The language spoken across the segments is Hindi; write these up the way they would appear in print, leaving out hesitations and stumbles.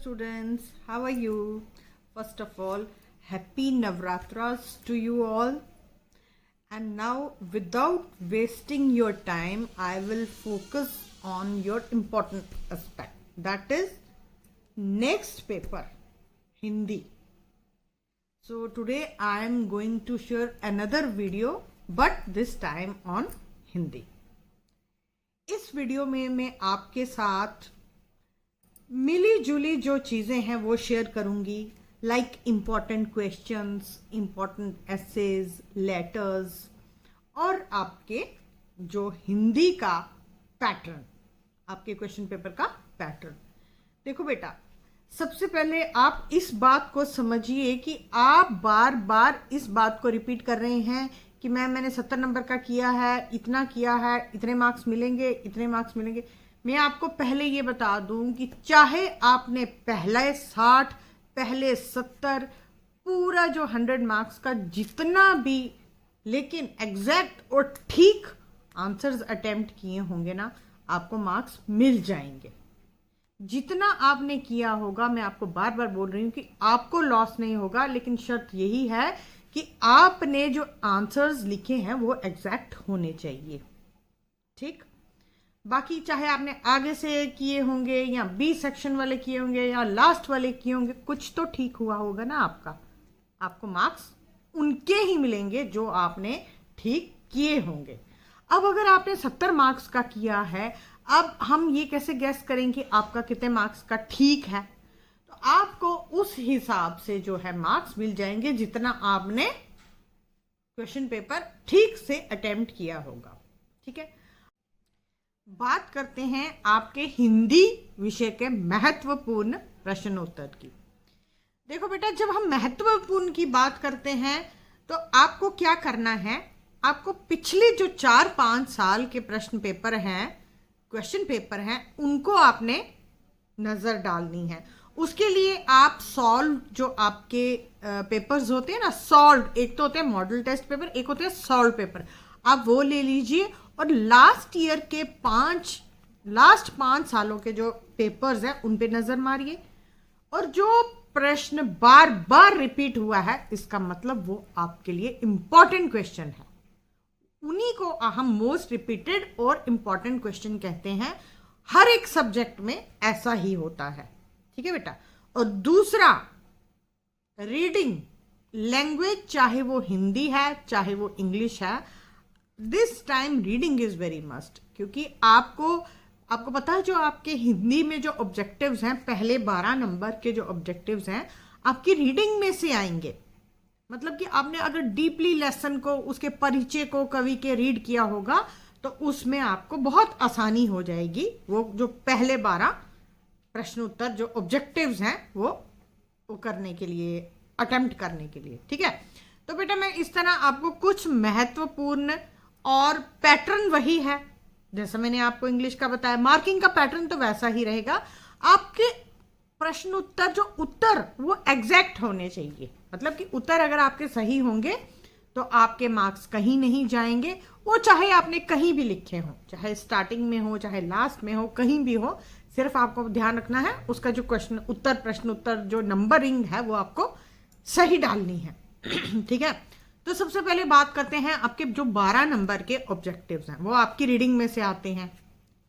students, how are you? First of all, happy Navratras to you all. And now, without wasting your time, I will focus on your important aspect. That is next paper, Hindi. So today I am going to share another video, but this time on Hindi. इस वीडियो में मैं आपके साथ मिली जुली जो चीज़ें हैं वो शेयर करूंगी, like important questions, important essays, letters और आपके जो हिंदी का पैटर्न, आपके क्वेश्चन पेपर का पैटर्न। देखो बेटा, सबसे पहले आप इस बात को समझिए कि आप बार बार इस बात को रिपीट कर रहे हैं कि मैंने 70 नंबर का किया है, इतना किया है, इतने मार्क्स मिलेंगे, इतने मार्क्स मिलेंगे। मैं आपको पहले ये बता दूं कि चाहे आपने पहले 60, पहले 70, पूरा जो 100 मार्क्स का जितना भी, लेकिन एग्जैक्ट और ठीक आंसर्स अटेम्प्ट किए होंगे ना, आपको मार्क्स मिल जाएंगे। जितना आपने किया होगा, मैं आपको बार बार बोल रही हूँ कि आपको लॉस नहीं होगा, लेकिन शर्त यही है कि आपने जो आंसर्स लिखे हैं वो एग्जैक्ट होने चाहिए। ठीक, बाकी चाहे आपने आगे से किए होंगे या बी सेक्शन वाले किए होंगे या लास्ट वाले किए होंगे, कुछ तो ठीक हुआ होगा ना आपका। आपको मार्क्स उनके ही मिलेंगे जो आपने ठीक किए होंगे। अब अगर आपने 70 मार्क्स का किया है, अब हम ये कैसे गैस करें कि आपका कितने मार्क्स का ठीक है? तो आपको उस हिसाब से जो है मार्क्स मिल जाएंगे जितना आपने क्वेश्चन पेपर ठीक से अटेम्प्ट किया होगा। ठीक है, बात करते हैं आपके हिंदी विषय के महत्वपूर्ण प्रश्नोत्तर की। देखो बेटा, जब हम महत्वपूर्ण की बात करते हैं तो आपको क्या करना है, आपको पिछले जो 4-5 साल के प्रश्न पेपर हैं, क्वेश्चन पेपर हैं, उनको आपने नजर डालनी है। उसके लिए आप सॉल्व, जो आपके पेपर्स होते हैं ना, सॉल्व, एक तो होते हैं मॉडल टेस्ट पेपर, एक होते हैं सॉल्व पेपर, आप वो ले लीजिए और लास्ट ईयर के लास्ट 5 सालों के जो पेपर्स हैं उन पे नजर मारिए। और जो प्रश्न बार बार रिपीट हुआ है, इसका मतलब वो आपके लिए इंपॉर्टेंट क्वेश्चन है। उन्हीं को हम मोस्ट रिपीटेड और इंपॉर्टेंट क्वेश्चन कहते हैं। हर एक सब्जेक्ट में ऐसा ही होता है। ठीक है बेटा। और दूसरा, रीडिंग लैंग्वेज, चाहे वो हिंदी है चाहे वो इंग्लिश है, this time reading is very must, क्योंकि आपको पता है जो आपके हिंदी में जो ऑब्जेक्टिव्स हैं, पहले 12 नंबर के जो ऑब्जेक्टिव्स हैं आपकी रीडिंग में से आएंगे। मतलब कि आपने अगर डीपली लेसन को, उसके परिचय को, कवि के रीड किया होगा तो उसमें आपको बहुत आसानी हो जाएगी वो जो पहले 12 प्रश्न उत्तर जो ऑब्जेक्टिव्स हैं वो करने के लिए, अटेम्प्ट करने के लिए। ठीक है, तो बेटा मैं इस तरह आपको कुछ महत्वपूर्ण, और पैटर्न वही है जैसा मैंने आपको इंग्लिश का बताया। मार्किंग का पैटर्न तो वैसा ही रहेगा। आपके प्रश्न उत्तर जो उत्तर वो एग्जैक्ट होने चाहिए। मतलब कि उत्तर अगर आपके सही होंगे तो आपके मार्क्स कहीं नहीं जाएंगे। वो चाहे आपने कहीं भी लिखे हो, चाहे स्टार्टिंग में हो, चाहे लास्ट में हो, कहीं भी हो, सिर्फ आपको ध्यान रखना है उसका जो प्रश्न उत्तर जो नंबरिंग है वो आपको सही डालनी है। ठीक है, तो सबसे पहले बात करते हैं आपके जो 12 नंबर के ऑब्जेक्टिव्स हैं, वो आपकी रीडिंग में से आते हैं।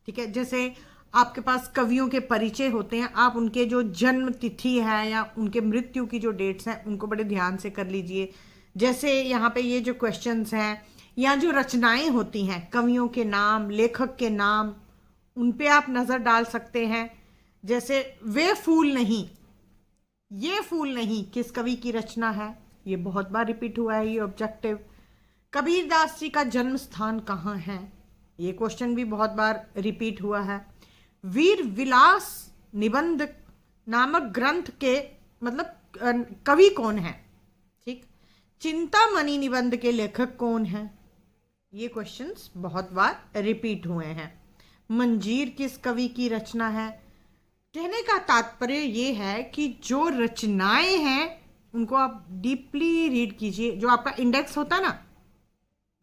ठीक है, जैसे आपके पास कवियों के परिचय होते हैं, आप उनके जो जन्म तिथि है या उनके मृत्यु की जो डेट्स हैं उनको बड़े ध्यान से कर लीजिए। जैसे यहाँ पे ये जो क्वेश्चंस हैं, या जो रचनाएं होती हैं, कवियों के नाम, लेखक के नाम, उन पे आप नज़र डाल सकते हैं। जैसे वे फूल नहीं, ये फूल नहीं, किस कवि की रचना है? ये बहुत बार रिपीट हुआ है ये ऑब्जेक्टिव। कबीरदास जी का जन्म स्थान कहाँ है? ये क्वेश्चन भी बहुत बार रिपीट हुआ है। वीर विलास निबंध नामक ग्रंथ के मतलब कवि कौन है? ठीक, चिंतामणि निबंध के लेखक कौन है? ये क्वेश्चंस बहुत बार रिपीट हुए हैं। मंजीर किस कवि की रचना है? कहने का तात्पर्य ये है कि जो रचनाएं हैं उनको आप डीपली रीड कीजिए। जो आपका इंडेक्स होता है ना,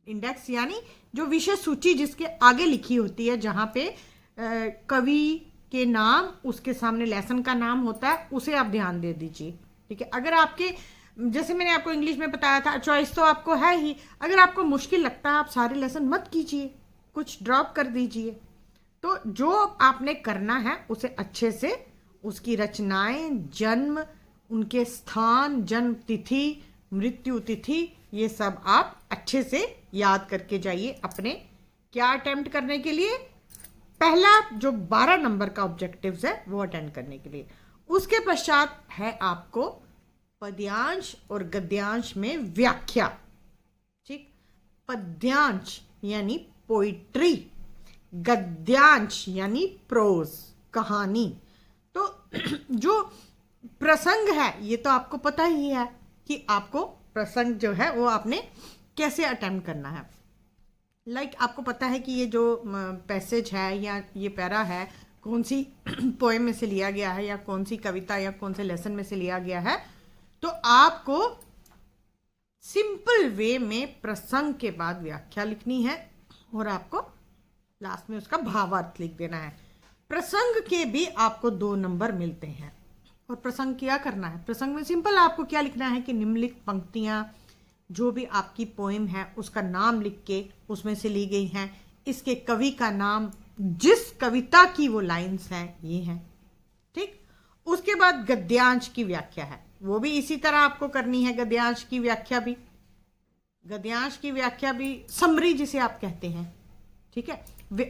इंडेक्स यानी जो विषय सूची जिसके आगे लिखी होती है, जहाँ पे कवि के नाम उसके सामने लेसन का नाम होता है, उसे आप ध्यान दे दीजिए। ठीक है, अगर आपके, जैसे मैंने आपको इंग्लिश में बताया था, चॉइस तो आपको है ही, अगर आपको मुश्किल लगता है आप सारे लेसन मत कीजिए, कुछ ड्रॉप कर दीजिए। तो जो आपने करना है उसे अच्छे से, उसकी रचनाएं, जन्म, उनके स्थान, जन्म तिथि, मृत्यु तिथि, ये सब आप अच्छे से याद करके जाइए अपने क्या अटेम्प्ट करने के लिए, पहला जो 12 नंबर का ऑब्जेक्टिव्स है वो अटेंड करने के लिए। उसके पश्चात है आपको पद्यांश और गद्यांश में व्याख्या। ठीक, पद्यांश यानी पोइट्री, गद्यांश यानी प्रोज, कहानी। तो जो प्रसंग है ये तो आपको पता ही है कि आपको प्रसंग जो है वो आपने कैसे अटेम्प्ट करना है। लाइक आपको पता है कि ये जो पैसेज है या ये पैरा है कौन सी पोएम में से लिया गया है, या कौन सी कविता या कौन से लेसन में से लिया गया है। तो आपको सिंपल वे में प्रसंग के बाद व्याख्या लिखनी है और आपको लास्ट में उसका भावार्थ लिख देना है। प्रसंग के भी आपको 2 नंबर मिलते हैं। और प्रसंग क्या करना है, प्रसंग में सिंपल आपको क्या लिखना है कि निम्नलिखित पंक्तियां जो भी आपकी पोएम है उसका नाम लिख के उसमें से ली गई हैं, इसके कवि का नाम, जिस कविता की वो लाइन्स हैं ये हैं। ठीक, उसके बाद गद्यांश की व्याख्या है, वो भी इसी तरह आपको करनी है। गद्यांश की व्याख्या भी समरी जिसे आप कहते हैं। ठीक है,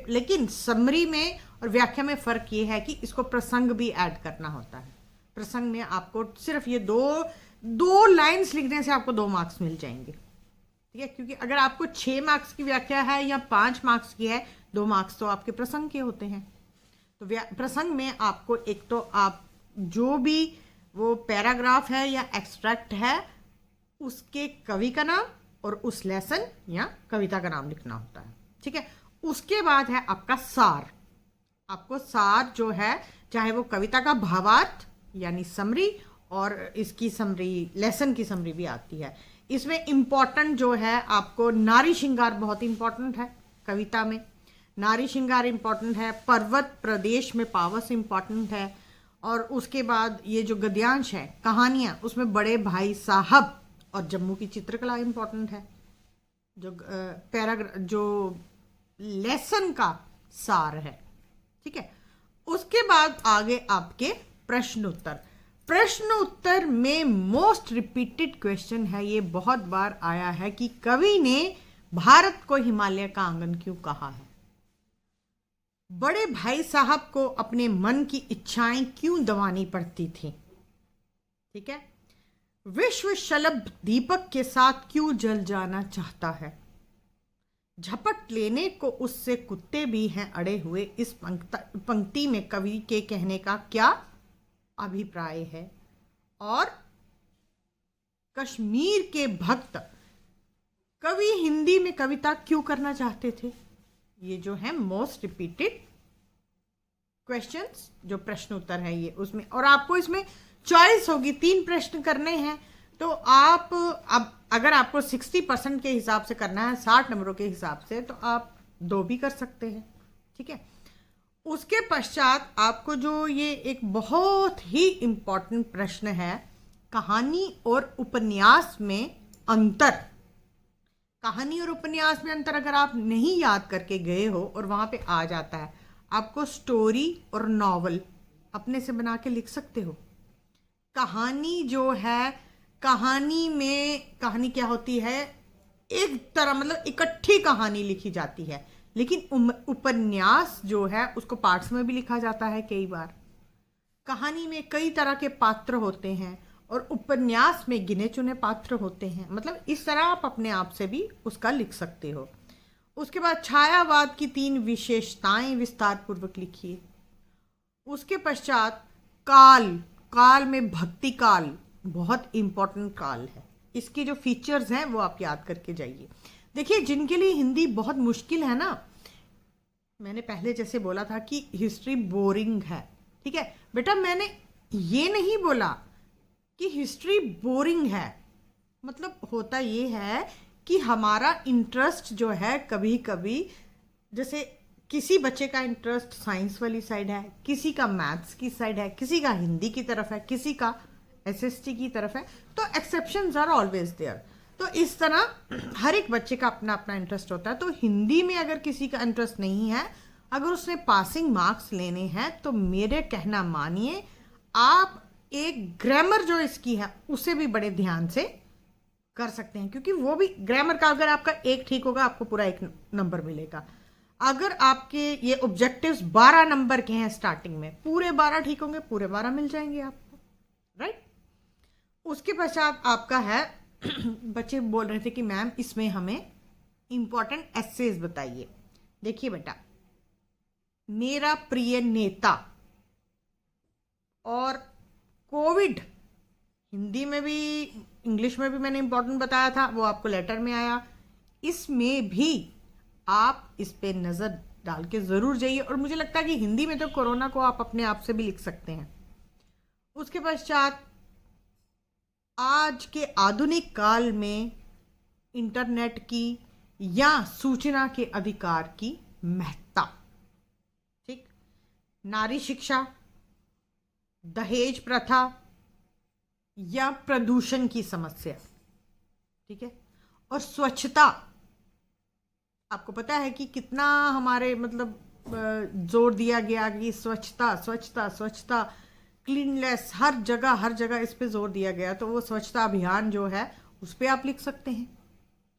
लेकिन समरी में और व्याख्या में फर्क ये है कि इसको प्रसंग भी ऐड करना होता है। प्रसंग में आपको सिर्फ ये दो लाइन्स लिखने से आपको 2 मार्क्स मिल जाएंगे। ठीक है, क्योंकि अगर आपको 6 मार्क्स की व्याख्या है या 5 मार्क्स की है, 2 मार्क्स तो आपके प्रसंग के होते हैं। तो प्रसंग में आपको एक तो आप जो भी वो पैराग्राफ है या एक्सट्रैक्ट है उसके कवि का नाम और उस लेसन या कविता का नाम लिखना होता है। ठीक है, उसके बाद है आपका सार। आपको सार जो है, चाहे वो कविता का भावार्थ यानी समरी, और इसकी समरी, लेसन की समरी भी आती है। इसमें इंपॉर्टेंट जो है आपको नारी श्रृंगार बहुत इंपॉर्टेंट है। कविता में नारी श्रृंगार इंपॉर्टेंट है, पर्वत प्रदेश में पावस इंपॉर्टेंट है, और उसके बाद ये जो गद्यांश है, कहानियाँ, उसमें बड़े भाई साहब और जम्मू की चित्रकला इंपॉर्टेंट है। जो लेसन का सार है। ठीक है, उसके बाद आगे आपके प्रश्न उत्तर में मोस्ट रिपीटेड क्वेश्चन है, ये बहुत बार आया है कि कवि ने भारत को हिमालय का आंगन क्यों कहा है, बड़े भाई साहब को अपने मन की इच्छाएं क्यों दबानी पड़ती थी। ठीक है, विश्व शलभ दीपक के साथ क्यों जल जाना चाहता है, झपट लेने को उससे कुत्ते भी हैं अड़े हुए, इस पंक्ति में कवि के कहने का क्या अभिप्राय है, और कश्मीर के भक्त कवि हिंदी में कविता क्यों करना चाहते थे। ये जो है मोस्ट रिपीटेड क्वेश्चंस, जो प्रश्न उत्तर है ये उसमें, और आपको इसमें चॉइस होगी, 3 प्रश्न करने हैं। तो आप अब अगर आपको 60% के हिसाब से करना है, 60 नंबरों के हिसाब से, तो आप 2 भी कर सकते हैं। ठीक है, उसके पश्चात आपको जो ये एक बहुत ही इम्पॉर्टेंट प्रश्न है, कहानी और उपन्यास में अंतर। कहानी और उपन्यास में अंतर अगर आप नहीं याद करके गए हो और वहाँ पे आ जाता है, आपको स्टोरी और नॉवल अपने से बना के लिख सकते हो। कहानी जो है, कहानी क्या होती है, एक तरह मतलब इकट्ठी कहानी लिखी जाती है, लेकिन उपन्यास जो है उसको पार्ट्स में भी लिखा जाता है। कई बार कहानी में कई तरह के पात्र होते हैं और उपन्यास में गिने चुने पात्र होते हैं, मतलब इस तरह आप अपने आप से भी उसका लिख सकते हो। उसके बाद छायावाद की 3 विशेषताएं विस्तार पूर्वक लिखिए। उसके पश्चात काल में भक्ति काल बहुत इंपॉर्टेंट काल है, इसके जो फीचर्स हैं वो आप याद करके जाइए। देखिए, जिनके लिए हिंदी बहुत मुश्किल है ना, मैंने पहले जैसे बोला था कि हिस्ट्री बोरिंग है। ठीक है बेटा, मैंने ये नहीं बोला कि हिस्ट्री बोरिंग है, मतलब होता ये है कि हमारा इंटरेस्ट जो है कभी कभी, जैसे किसी बच्चे का इंटरेस्ट साइंस वाली साइड है, किसी का मैथ्स की साइड है, किसी का हिंदी की तरफ है, किसी का एसएसटी की तरफ है, तो एक्सेप्शंस आर ऑलवेज देयर। तो इस तरह हर एक बच्चे का अपना अपना इंटरेस्ट होता है। तो हिंदी में अगर किसी का इंटरेस्ट नहीं है, अगर उसने पासिंग मार्क्स लेने हैं, तो मेरे कहना मानिए, आप एक ग्रामर जो इसकी है उसे भी बड़े ध्यान से कर सकते हैं, क्योंकि वो भी ग्रामर का अगर आपका एक ठीक होगा आपको पूरा 1 नंबर मिलेगा। अगर आपके ये ऑब्जेक्टिव्स 12 नंबर के हैं स्टार्टिंग में, पूरे 12 ठीक होंगे, पूरे 12 मिल जाएंगे आपको, राइट। उसके पश्चात आपका है बच्चे बोल रहे थे कि मैम इसमें हमें इंपॉर्टेंट एसेज बताइए। देखिए बेटा, मेरा प्रिय नेता और कोविड, हिंदी में भी इंग्लिश में भी मैंने इंपॉर्टेंट बताया था, वो आपको लेटर में आया। इसमें भी आप इस पे नज़र डाल के ज़रूर जाइए। और मुझे लगता है कि हिंदी में तो कोरोना को आप अपने आप से भी लिख सकते हैं। उसके पश्चात आज के आधुनिक काल में इंटरनेट की या सूचना के अधिकार की महत्ता, ठीक, नारी शिक्षा, दहेज प्रथा या प्रदूषण की समस्या, ठीक है, और स्वच्छता। आपको पता है कि कितना हमारे मतलब जोर दिया गया कि स्वच्छता स्वच्छता स्वच्छता, क्लीननेस, हर जगह इस पे जोर दिया गया। तो वो स्वच्छता अभियान जो है उस पे आप लिख सकते हैं,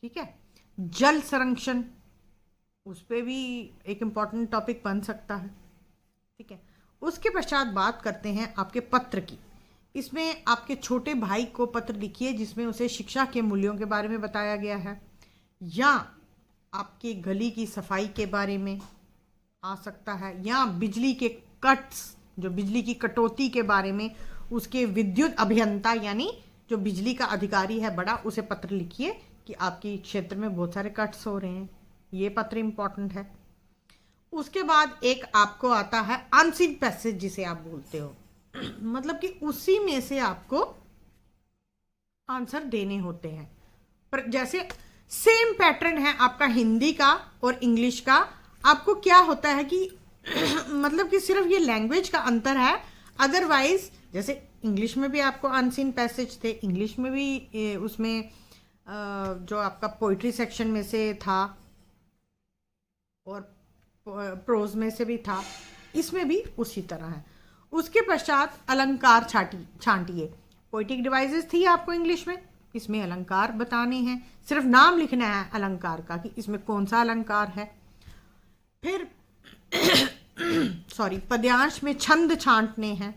ठीक है। जल संरक्षण, उस पे भी एक इम्पॉर्टेंट टॉपिक बन सकता है, ठीक है। उसके पश्चात बात करते हैं आपके पत्र की। इसमें आपके छोटे भाई को पत्र लिखिए जिसमें उसे शिक्षा के मूल्यों के बारे में बताया गया है, या आपकी गली की सफाई के बारे में आ सकता है, या बिजली के कट्स, जो बिजली की कटौती के बारे में उसके विद्युत अभियंता यानी जो बिजली का अधिकारी है बड़ा, उसे पत्र लिखिए कि आपके क्षेत्र में बहुत सारे कट्स हो रहे हैं। ये पत्र इंपॉर्टेंट है। उसके बाद एक आपको आता है अनसीन पैसेज जिसे आप बोलते हो मतलब कि उसी में से आपको आंसर देने होते हैं। पर जैसे सेम पैटर्न है आपका हिंदी का और इंग्लिश का। आपको क्या होता है कि मतलब कि सिर्फ ये लैंग्वेज का अंतर है, अदरवाइज जैसे इंग्लिश में भी आपको अनसीन पैसेज थे, इंग्लिश में भी उसमें जो आपका पोइट्री सेक्शन में से था और प्रोज में से भी था, इसमें भी उसी तरह है। उसके पश्चात अलंकार छांटिए। पोइटिक डिवाइसेस थी आपको इंग्लिश में, इसमें अलंकार बताने हैं, सिर्फ नाम लिखना है अलंकार का कि इसमें कौन सा अलंकार है। फिर पद्यांश में छंद छांटने हैं।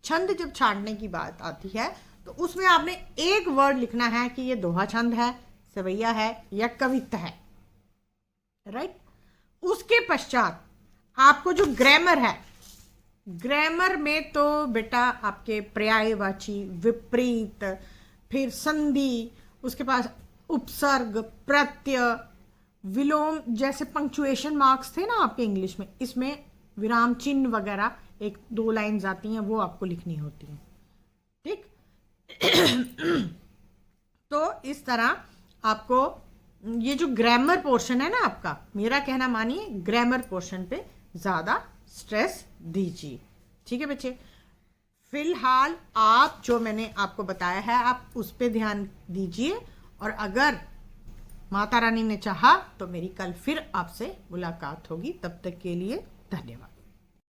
छंद जब छांटने की बात आती है तो उसमें आपने एक वर्ड लिखना है कि ये दोहा छंद है, सवैया है या कविता है, राइट। उसके पश्चात आपको जो ग्रामर है, ग्रामर में तो बेटा आपके पर्यायवाची, विपरीत, फिर संधि, उसके पास उपसर्ग, प्रत्यय, विलोम, जैसे पंक्चुएशन मार्क्स थे ना आपके इंग्लिश में, इसमें विराम चिन्ह वगैरह 1-2 लाइन्स आती हैं, वो आपको लिखनी होती हैं, ठीक। तो इस तरह आपको ये जो ग्रामर पोर्शन है ना आपका, मेरा कहना मानिए ग्रामर पोर्शन पे ज़्यादा स्ट्रेस दीजिए, ठीक है बच्चे। फिलहाल आप जो मैंने आपको बताया है आप उस पे ध्यान दीजिए, और अगर माता रानी ने चाहा तो मेरी कल फिर आपसे मुलाकात होगी। तब तक के लिए धन्यवाद।